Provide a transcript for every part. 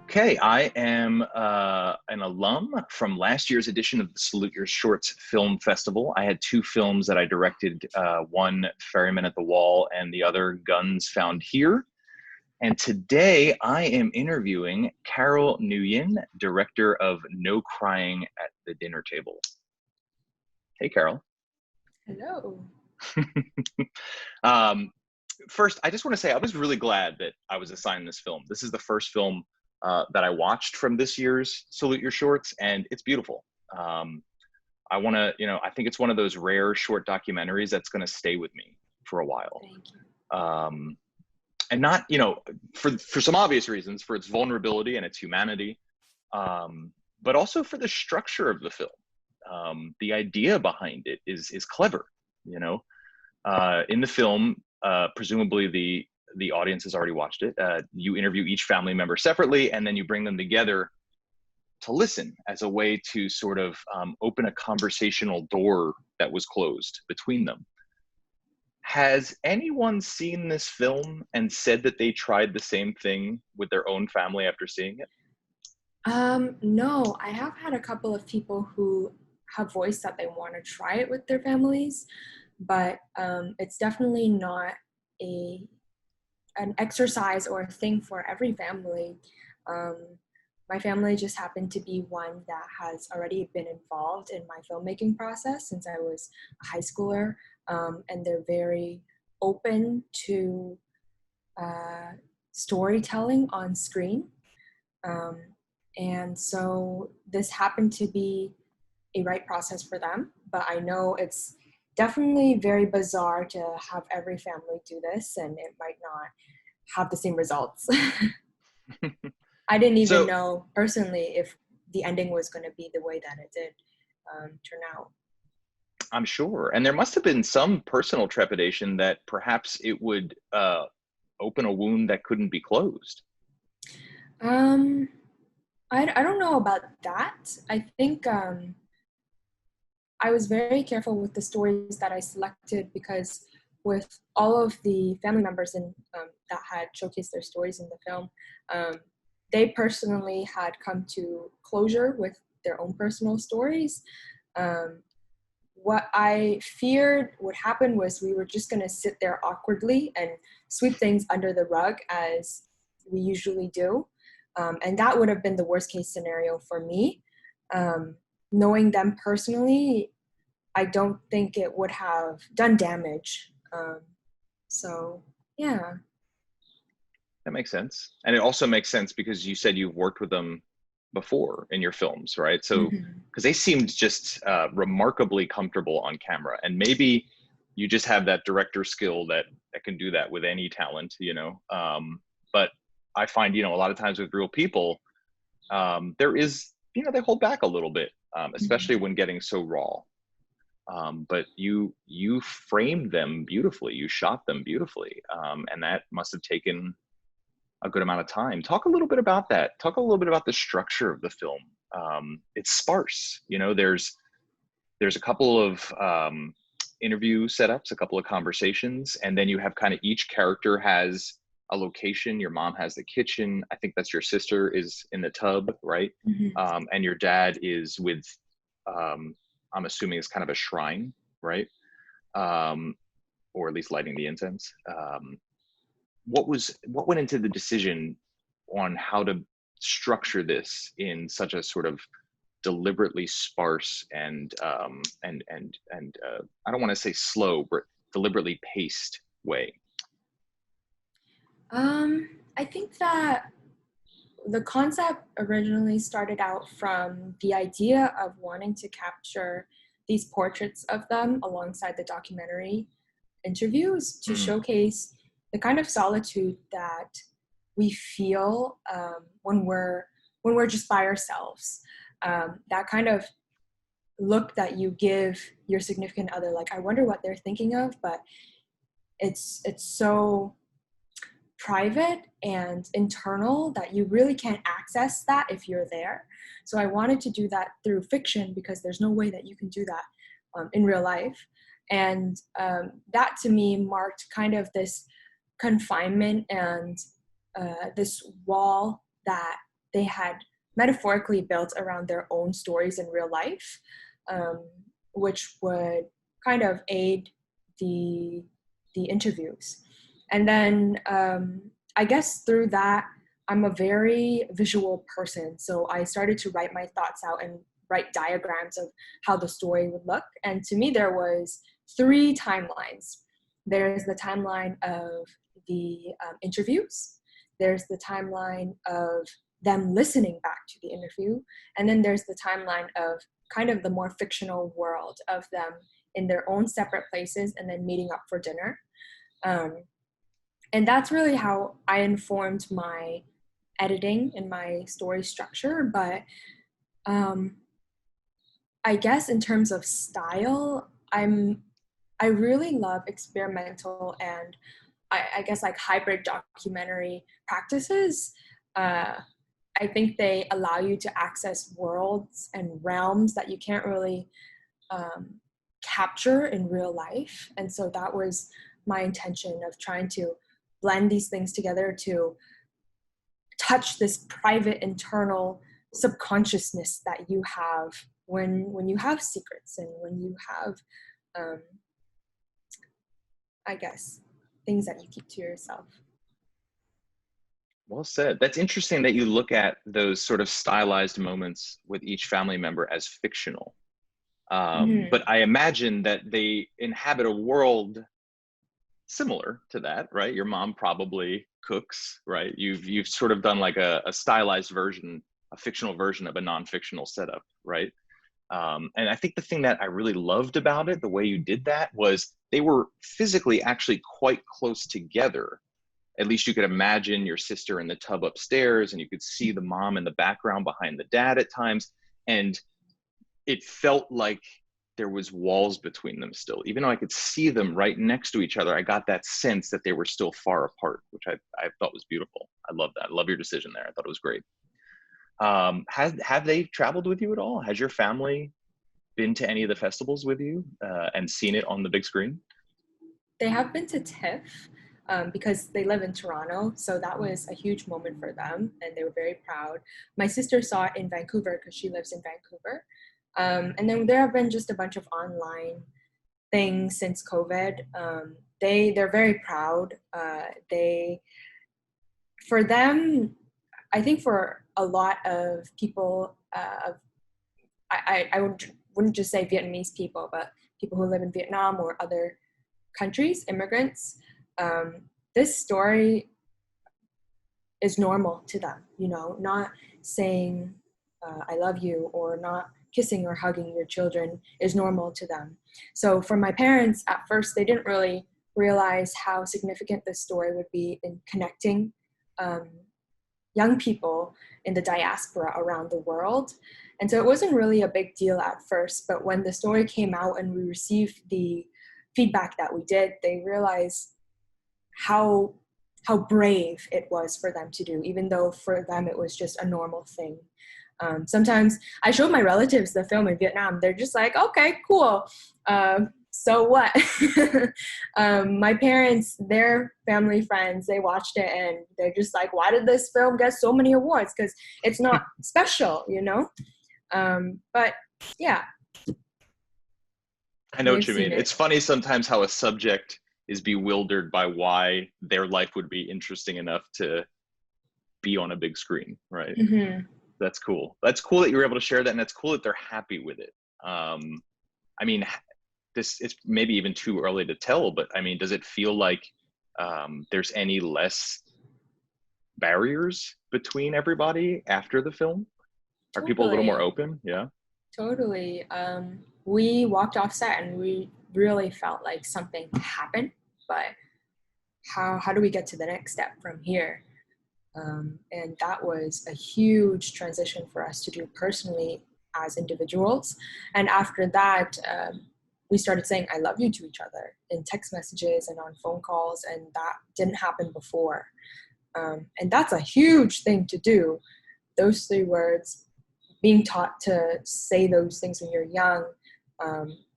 Okay, I am an alum from last year's edition of the Salute Your Shorts Film Festival. I had two films that I directed, one Ferryman at the Wall and the other Guns Found Here. And today I am interviewing Carol Nguyen, director of No Crying at the Dinner Table. Hey, Carol. Hello. First, I just want to say I was really glad that I was assigned this film. This is the first film that I watched from this year's Salute Your Shorts, and it's beautiful. I want to, I think it's one of those rare short documentaries that's going to stay with me for a while. Thank you. And not, for some obvious reasons, for its vulnerability and its humanity, but also for the structure of the film. The idea behind it is clever, in the film, presumably the audience has already watched it. You interview each family member separately, and then you bring them together to listen as a way to sort of open a conversational door that was closed between them. Has anyone seen this film and said that they tried the same thing with their own family after seeing it? No, I have had a couple of people who have voiced that they want to try it with their families, but it's definitely not an exercise or a thing for every family. My family just happened to be one that has already been involved in my filmmaking process since I was a high schooler, and they're very open to storytelling on screen. And so this happened to be a right process for them, but I know it's definitely very bizarre to have every family do this, and it might not have the same results. I didn't even know personally if the ending was going to be the way that it did turn out. I'm sure. And there must have been some personal trepidation that perhaps it would open a wound that couldn't be closed. I don't know about that. I think I was very careful with the stories that I selected because with all of the family members that had showcased their stories in the film, they personally had come to closure with their own personal stories. What I feared would happen was we were just going to sit there awkwardly and sweep things under the rug as we usually do. And that would have been the worst case scenario for me. Knowing them personally, I don't think it would have done damage. So, yeah. That makes sense. And it also makes sense because you said you've worked with them before in your films, right? So, because they seemed just remarkably comfortable on camera. And maybe you just have that director skill that can do that with any talent, But I find, a lot of times with real people, there is, they hold back a little bit, especially when getting so raw. But you framed them beautifully, you shot them beautifully, and that must have taken a good amount of time. Talk a little bit about that. Talk a little bit about the structure of the film. It's sparse, there's a couple of interview setups, a couple of conversations, and then you have kind of each character has a location. Your mom has the kitchen. I think that's your sister is in the tub, right? And your dad is with, I'm assuming it's kind of a shrine, right? Or at least lighting the incense. What went into the decision on how to structure this in such a sort of deliberately sparse and I don't want to say slow, but deliberately paced way? I think that the concept originally started out from the idea of wanting to capture these portraits of them alongside the documentary interviews to showcase the kind of solitude that we feel when we're just by ourselves. That kind of look that you give your significant other, like, I wonder what they're thinking of, but it's so private and internal that you really can't access that if you're there. So I wanted to do that through fiction because there's no way that you can do that in real life. And that to me marked kind of this confinement and this wall that they had metaphorically built around their own stories in real life, which would kind of aid the interviews. And then I guess through that, I'm a very visual person. So I started to write my thoughts out and write diagrams of how the story would look. And to me, there was 3 timelines. There's the timeline of the interviews. There's the timeline of them listening back to the interview. And then there's the timeline of kind of the more fictional world of them in their own separate places and then meeting up for dinner. And that's really how I informed my editing and my story structure. But I guess in terms of style, I really love experimental and I guess like hybrid documentary practices. I think they allow you to access worlds and realms that you can't really capture in real life. And so that was my intention of trying to blend these things together to touch this private internal subconsciousness that you have when you have secrets and when you have, I guess, things that you keep to yourself. Well said. That's interesting that you look at those sort of stylized moments with each family member as fictional. But I imagine that they inhabit a world similar to that, right? Your mom probably cooks, right? You've sort of done like a stylized version, a fictional version of a non-fictional setup, right? And I think the thing that I really loved about it, the way you did that, was they were physically actually quite close together. At least you could imagine your sister in the tub upstairs, and you could see the mom in the background behind the dad at times. And it felt like there was walls between them still. Even though I could see them right next to each other, I got that sense that they were still far apart, which I thought was beautiful. I love that. I love your decision there. I thought it was great. Have they traveled with you at all? Has your family been to any of the festivals with you and seen it on the big screen? They have been to TIFF because they live in Toronto. So that was a huge moment for them and they were very proud. My sister saw it in Vancouver because she lives in Vancouver. And then there have been just a bunch of online things since COVID. They're very proud. For them, I think for a lot of people, I wouldn't just say Vietnamese people, but people who live in Vietnam or other countries, immigrants, this story is normal to them, you know, not saying I love you or not kissing or hugging your children is normal to them. So for my parents, at first, they didn't really realize how significant this story would be in connecting young people in the diaspora around the world. And so it wasn't really a big deal at first, but when the story came out and we received the feedback that we did, they realized how brave it was for them to do, even though for them it was just a normal thing. Sometimes I showed my relatives the film in Vietnam. They're just like, okay, cool. So what? My parents, their family friends, they watched it and they're just like, why did this film get so many awards? Because it's not special, you know? But yeah. I know what you mean. It's funny sometimes how a subject is bewildered by why their life would be interesting enough to be on a big screen, right? Mm-hmm. That's cool. That's cool that you were able to share that, and that's cool that they're happy with it. I mean, it's maybe even too early to tell, but I mean, does it feel like there's any less barriers between everybody after the film? Are people a little more open? Yeah. Totally. We walked off set and we really felt like something happened, but how do we get to the next step from here? And that was a huge transition for us to do personally as individuals. And after that, we started saying I love you to each other in text messages and on phone calls, and that didn't happen before. And that's a huge thing to do. Those 3 words, being taught to say those things when you're young,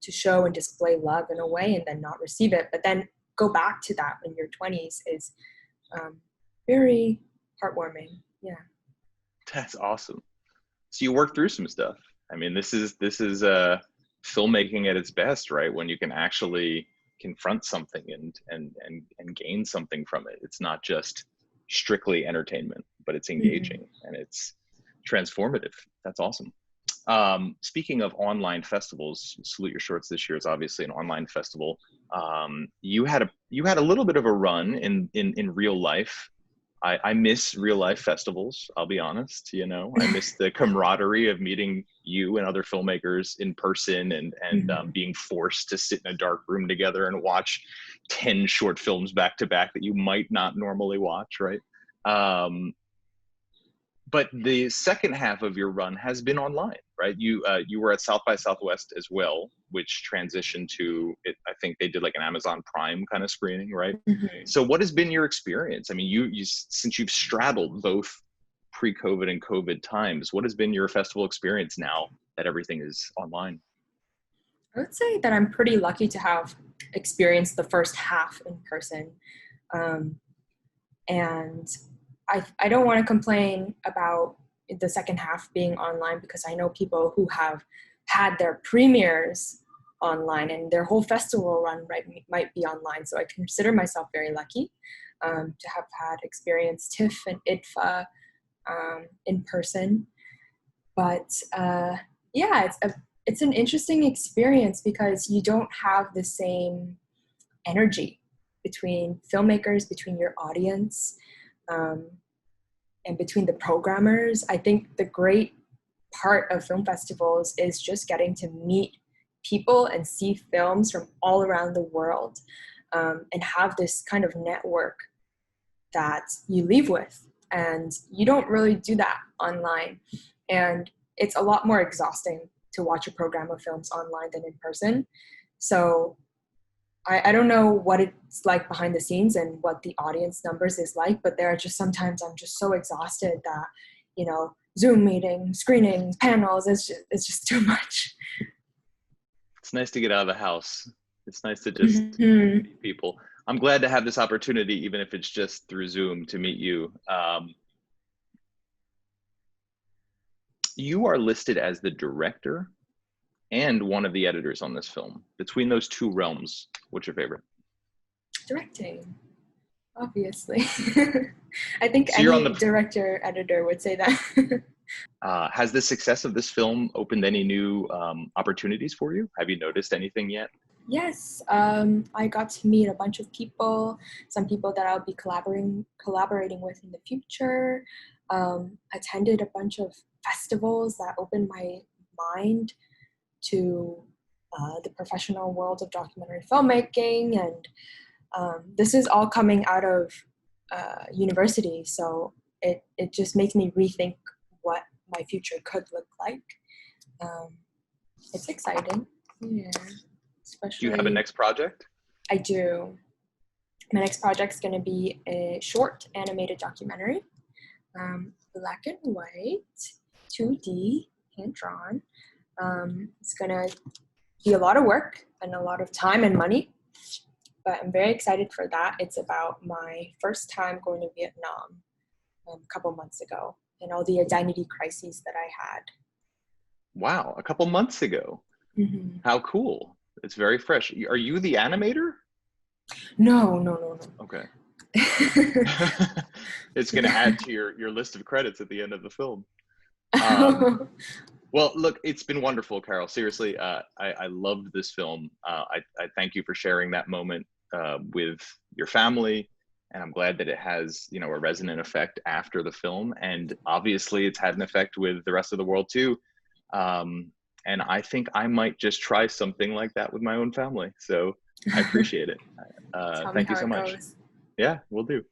to show and display love in a way and then not receive it, but then go back to that in your 20s is very heartwarming. Yeah. That's awesome. So you worked through some stuff. I mean, this is filmmaking at its best, right? When you can actually confront something and gain something from it. It's not just strictly entertainment, but it's engaging and it's transformative. That's awesome. Speaking of online festivals, Salute Your Shorts this year is obviously an online festival. You had a little bit of a run in real life. I miss real life festivals, I'll be honest. You know, I miss the camaraderie of meeting you and other filmmakers in person and being forced to sit in a dark room together and watch 10 short films back to back that you might not normally watch, right? But the second half of your run has been online, right? You were at South by Southwest as well, which transitioned to it. I think they did like an Amazon Prime kind of screening, right? So what has been your experience? I mean, you since you've straddled both pre-COVID and COVID times, what has been your festival experience now that everything is online? I would say that I'm pretty lucky to have experienced the first half in person. And I don't want to complain about the second half being online, because I know people who have had their premieres online and their whole festival run might be online. So I consider myself very lucky to have had experienced TIFF and IDFA in person. But yeah, it's an interesting experience because you don't have the same energy between filmmakers, between your audience, and between the programmers. I think the great part of film festivals is just getting to meet people and see films from all around the world, and have this kind of network that you leave with. And you don't really do that online. And it's a lot more exhausting to watch a program of films online than in person. So I don't know what it's like behind the scenes and what the audience numbers is like, but there are just sometimes I'm just so exhausted that, you know, Zoom meetings, screenings, panels, it's just too much. It's nice to get out of the house. It's nice to just meet people. I'm glad to have this opportunity, even if it's just through Zoom, to meet you. You are listed as the director and one of the editors on this film. Between those two realms, what's your favorite? Directing, obviously. I think so any director, editor would say that. Has the success of this film opened any new opportunities for you? Have you noticed anything yet? Yes, I got to meet a bunch of people, some people that I'll be collaborating with in the future. Attended a bunch of festivals that opened my mind to the professional world of documentary filmmaking, and this is all coming out of university, so it just makes me rethink what my future could look like. It's exciting, yeah. Especially, do you have a next project? I do. My next project is going to be a short animated documentary, black and white, 2D, hand-drawn. It's going to be a lot of work and a lot of time and money, but I'm very excited for that. It's about my first time going to Vietnam a couple months ago and all the identity crises that I had. Wow, a couple months ago. How cool. It's very fresh. Are you the animator? No. Okay. It's going to add to your list of credits at the end of the film. Well, look, it's been wonderful, Carol. Seriously, I loved this film. I thank you for sharing that moment with your family, and I'm glad that it has, you know, a resonant effect after the film, and obviously it's had an effect with the rest of the world too. And I think I might just try something like that with my own family. So I appreciate it. Thank you so much. Goes. Yeah, we'll do.